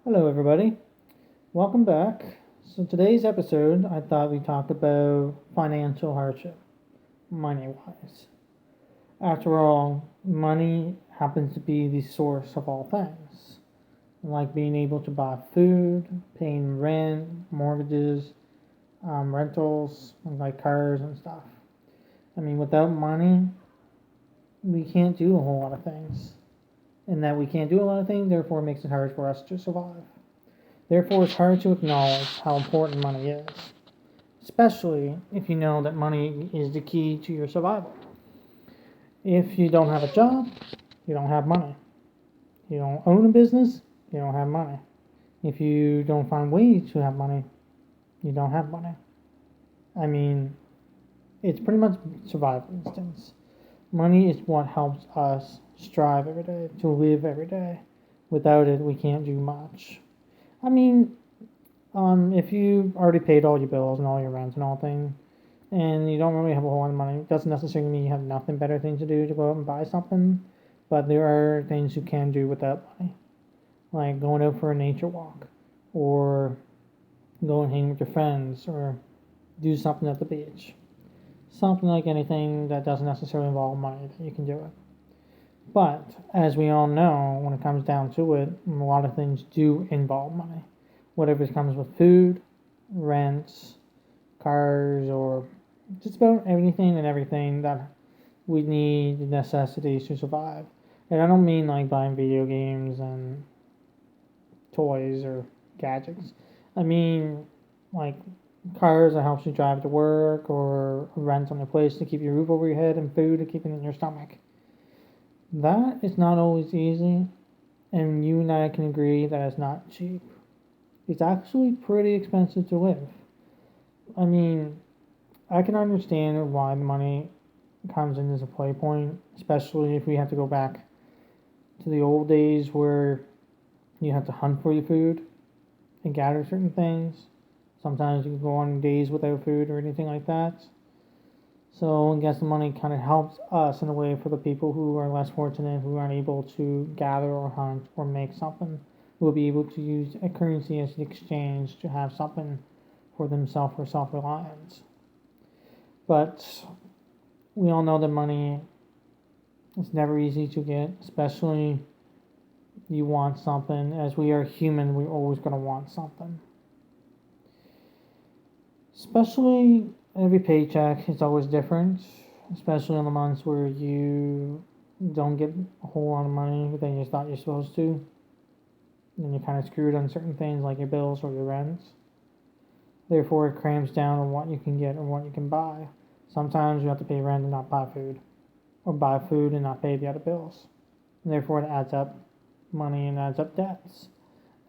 Hello, everybody. Welcome back. So, today's episode, I thought we'd talk about financial hardship, money wise. After all, money happens to be the source of all things, like being able to buy food, paying rent, mortgages, rentals, like cars and stuff. I mean, without money, we can't do a whole lot of things. And that we can't do a lot of things, therefore, makes it hard for us to survive. Therefore, it's hard to acknowledge how important money is, especially if you know that money is the key to your survival. If you don't have a job, you don't have money. You don't own a business, you don't have money. If you don't find ways to have money, you don't have money. I mean, it's pretty much survival instincts. Money is what helps us strive every day, to live every day. Without it, we can't do much. I mean, if you already paid all your bills and all your rent and all things, and you don't really have a whole lot of money, it doesn't necessarily mean you have nothing better things to do to go out and buy something. But there are things you can do without money, like going out for a nature walk, or go and hang with your friends, or do something at the beach. Something like anything that doesn't necessarily involve money that you can do it. But as we all know, when it comes down to it, a lot of things do involve money. Whatever comes with food, rent, cars, or just about anything and everything that we need necessities to survive. And I don't mean like buying video games and toys or gadgets. I mean like cars that helps you drive to work, or rent on a place to keep your roof over your head, and food to keep it in your stomach. That is not always easy, and you and I can agree that it's not cheap. It's actually pretty expensive to live. I mean, I can understand why money comes in as a play point, especially if we have to go back to the old days where you have to hunt for your food and gather certain things. Sometimes you can go on days without food or anything like that. So I guess the money kind of helps us in a way for the people who are less fortunate, who aren't able to gather or hunt or make something, who will be able to use a currency as an exchange to have something for themselves for self-reliance. But we all know that money is never easy to get, especially you want something. As we are human, we're always going to want something. Especially every paycheck is always different, especially in the months where you don't get a whole lot of money than you thought you're supposed to. And you're kind of screwed on certain things like your bills or your rents. Therefore, it cramps down on what you can get or what you can buy. Sometimes you have to pay rent and not buy food, or buy food and not pay the other bills. And therefore, it adds up money and adds up debts.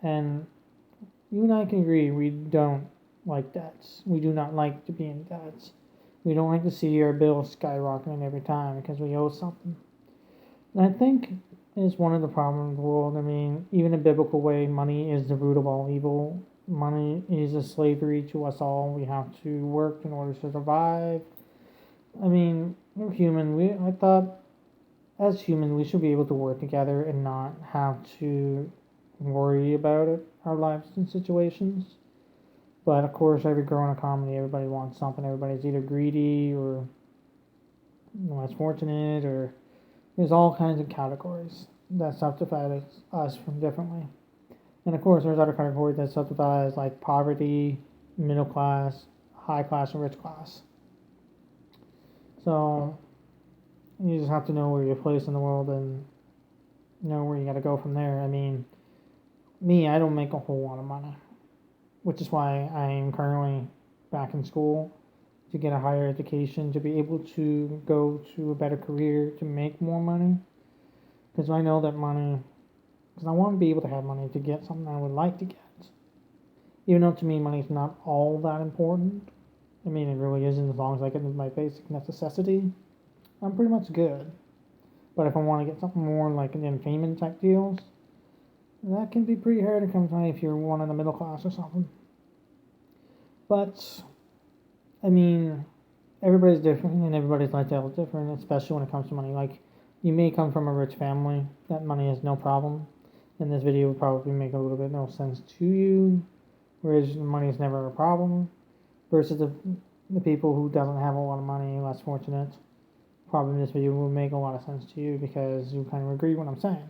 And you and I can agree we don't like debts. We do not like to be in debts. We don't like to see our bills skyrocketing every time because we owe something. And I think is one of the problems of the world. I mean, even in a biblical way, money is the root of all evil. Money is a slavery to us all. We have to work in order to survive. I mean, we're human. I thought as humans we should be able to work together and not have to worry about it, our lives and situations. But of course, every growing economy, everybody wants something. Everybody's either greedy or less fortunate, or there's all kinds of categories that subdivide us from differently. And of course, there's other categories that subdivide like poverty, middle class, high class, and rich class. So you just have to know where you're placed in the world and know where you got to go from there. I mean, me, I don't make a whole lot of money, which is why I am currently back in school to get a higher education, to be able to go to a better career, to make more money. Because I know that money, because I want to be able to have money to get something I would like to get. Even though to me money is not all that important. I mean, it really isn't as long as I get my basic necessity. I'm pretty much good. But if I want to get something more like an entertainment type deals, that can be pretty hard to come by if you're one in the middle class or something. But I mean, everybody's different and everybody's lifestyle is different, especially when it comes to money. Like, you may come from a rich family, that money is no problem. then this video would probably make a little bit no sense to you, whereas money is never a problem, versus the people who doesn't have a lot of money, less fortunate. Probably this video will make a lot of sense to you because you kind of agree with what I'm saying.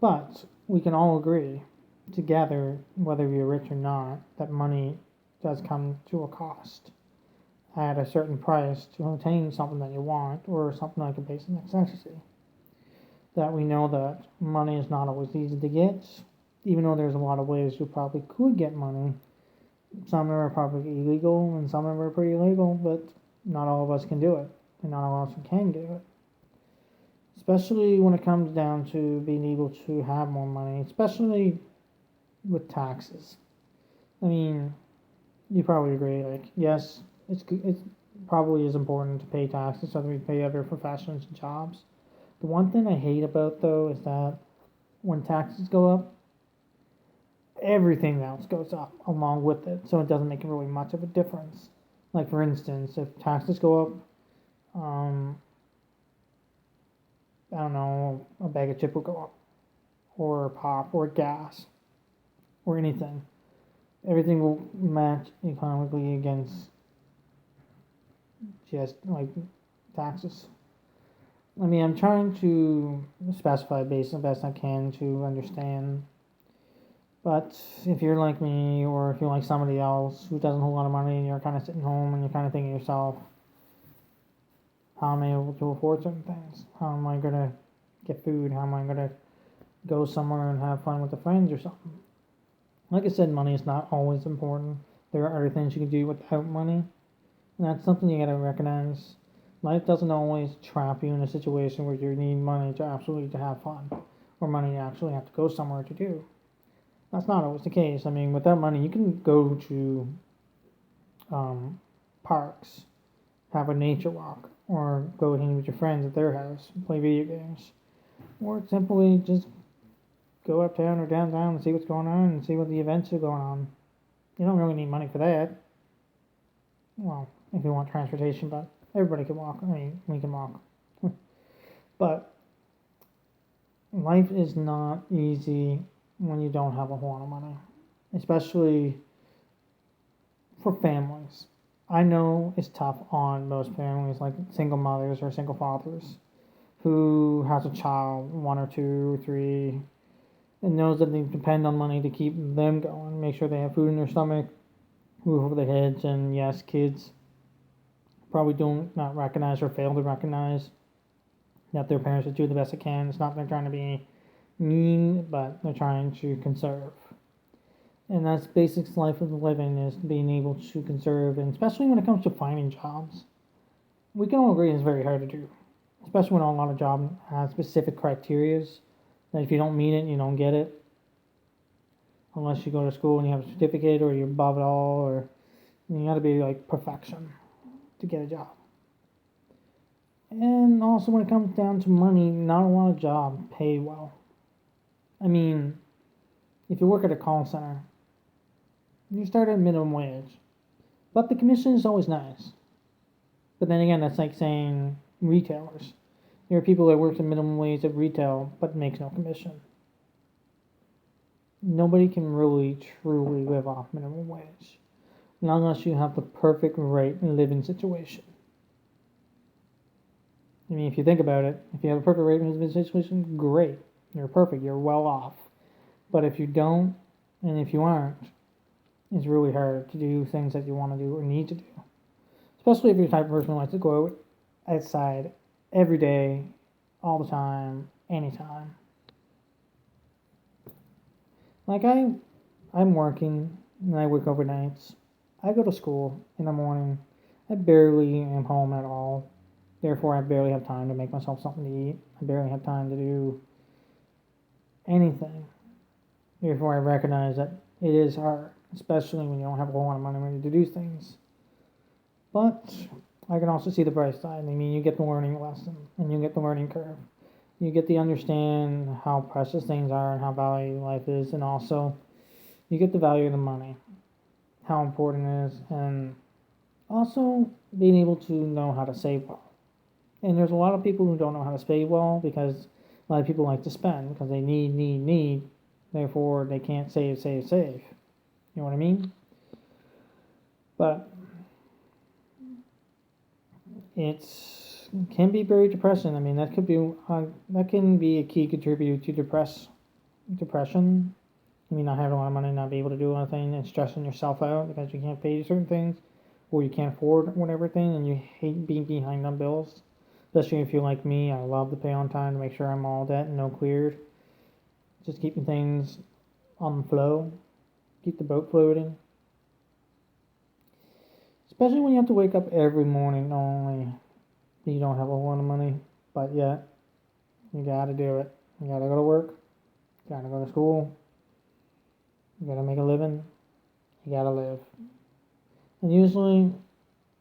But we can all agree together, whether you're rich or not, that money does come to a cost at a certain price to obtain something that you want or something like a basic necessity. That we know that money is not always easy to get, even though there's a lot of ways you probably could get money. Some of them are probably illegal and some of them are pretty legal, but not all of us can do it, and not all of us can do it. Especially when it comes down to being able to have more money, especially with taxes. I mean, you probably agree, like, yes, it probably is important to pay taxes, so that we pay other professions and jobs. The one thing I hate about, though, is that when taxes go up, everything else goes up along with it, so it doesn't make really much of a difference. Like, for instance, if taxes go up, I don't know, a bag of chip will go up, or pop, or gas, or anything. Everything will match economically against just like taxes. I mean, I'm trying to specify based the best I can to understand. But if you're like me, or if you're like somebody else who doesn't have a lot of money, and you're kind of sitting home and you're kind of thinking to yourself, how am I able to afford certain things? How am I going to get food? How am I going to go somewhere and have fun with the friends or something? Like I said, money is not always important. There are other things you can do without money. And that's something you gotta recognize. Life doesn't always trap you in a situation where you need money to absolutely to have fun, or money you actually have to go somewhere to do. That's not always the case. I mean, without money, you can go to parks, have a nature walk, or go hang with your friends at their house, and play video games, or simply just go uptown or downtown and see what's going on and see what the events are going on. You don't really need money for that. Well, if you want transportation, but everybody can walk. I mean, we can walk. But life is not easy when you don't have a whole lot of money, especially for families. I know it's tough on most families, like single mothers or single fathers, who has a child, one or two or three, and knows that they depend on money to keep them going, make sure they have food in their stomach, roof over their heads, and yes, kids probably don't not recognize or fail to recognize that their parents are doing the best they can. It's not that they're trying to be mean, but they're trying to conserve. And that's basic life of living, is being able to conserve, and especially when it comes to finding jobs. We can all agree it's very hard to do, especially when a lot of jobs have specific criterias that if you don't meet it, you don't get it. Unless you go to school and you have a certificate, or you're above it all, or you got to be like perfection to get a job. And also, when it comes down to money, not a lot of jobs pay well. I mean, if you work at a call center, you start at minimum wage, but the commission is always nice. But then again, that's like saying retailers. There are people that work at minimum wage at retail but makes no commission. Nobody can really truly live off minimum wage, not unless you have the perfect rate and living situation. I mean, if you think about it, if you have a perfect rate and living situation, great, you're perfect, you're well off. But if you don't, and if you aren't, it's really hard to do things that you want to do or need to do. Especially if you're the type of person who likes to go out outside every day, all the time, anytime. Like I'm working and I work overnights. I go to school in the morning. I barely am home at all. Therefore, I barely have time to make myself something to eat. I barely have time to do anything. Therefore, I recognize that it is hard, especially when you don't have a whole lot of money to do things. But I can also see the bright side. I mean, you get the learning lesson and you get the learning curve. You get to understand how precious things are and how valuable life is, and also you get the value of the money, how important it is, and also being able to know how to save well. And there's a lot of people who don't know how to save well because A lot of people like to spend because they need. Therefore, they can't save. You know what I mean? But it's can be very depressing. I mean, that can be a key contributor to depression. I mean, not having a lot of money, not be able to do anything, and stressing yourself out because you can't pay certain things, or you can't afford whatever thing, and you hate being behind on bills. Especially if you're like me, I love to pay on time to make sure I'm all debt and no cleared. Just keeping things on the flow, keep the boat floating. Especially when you have to wake up every morning knowing you don't have a lot of money, but yet you gotta do it. You gotta go to work, you gotta go to school, you gotta make a living, you gotta live. And usually,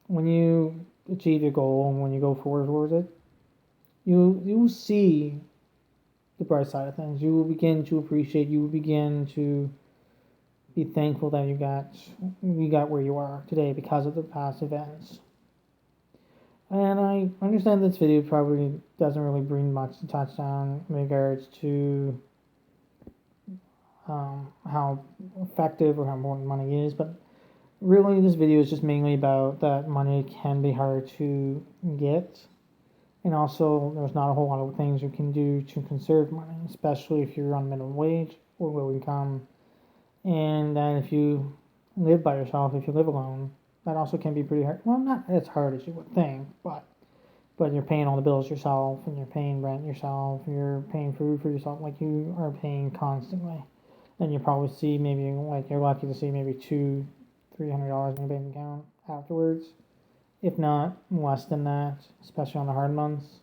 when you achieve your goal and when you go forward towards it, you see the bright side of things. You will begin to appreciate. You will begin to be thankful that you got where you are today because of the past events. And I understand this video probably doesn't really bring much to touch on in regards to how effective or how important money is, but really this video is just mainly about that money can be hard to get, and also there's not a whole lot of things you can do to conserve money, especially if you're on minimum wage or low income, and then if you live by yourself, if you live alone, that also can be pretty hard. Well, not as hard as you would think, but you're paying all the bills yourself, and you're paying rent yourself, you're paying food for yourself, like you are paying constantly. And you probably see maybe, like, you're lucky to see maybe $200-300 in your bank account afterwards, if not less than that, especially on the hard months.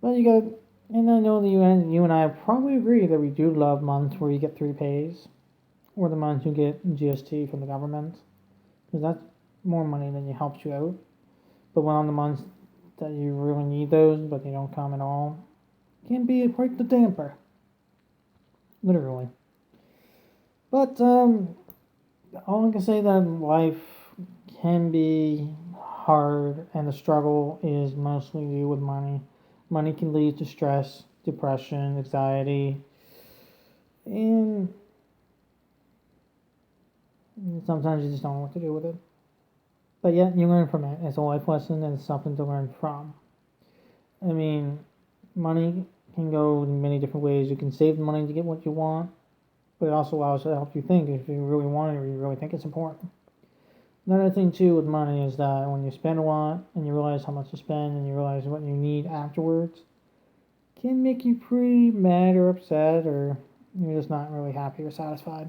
But you got, and I know that you and I probably agree that we do love months where you get 3 pays, or the months you get GST from the government, because that's more money than you helps you out. But when on the months that you really need those, but they don't come at all, it can be quite the damper, literally. But all I can say that life can be hard, and the struggle is mostly due with money. Money can lead to stress, depression, anxiety, and sometimes you just don't know what to do with it. But yet you learn from it. It's a life lesson and it's something to learn from. I mean, money can go in many different ways. You can save the money to get what you want, but it also allows to help you think if you really want it or you really think it's important. Another thing too with money is that when you spend a lot and you realize how much to spend and you realize what you need afterwards, it can make you pretty mad or upset, or you're just not really happy or satisfied.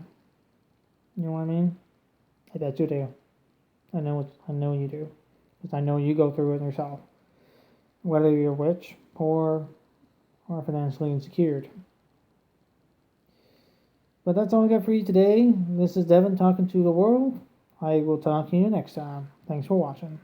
You know what I mean? I bet you do. I know you do, because I know you go through it yourself. Whether you're rich, poor, or financially insecure. But that's all I got for you today. This is Devin talking to the world. I will talk to you next time. Thanks for watching.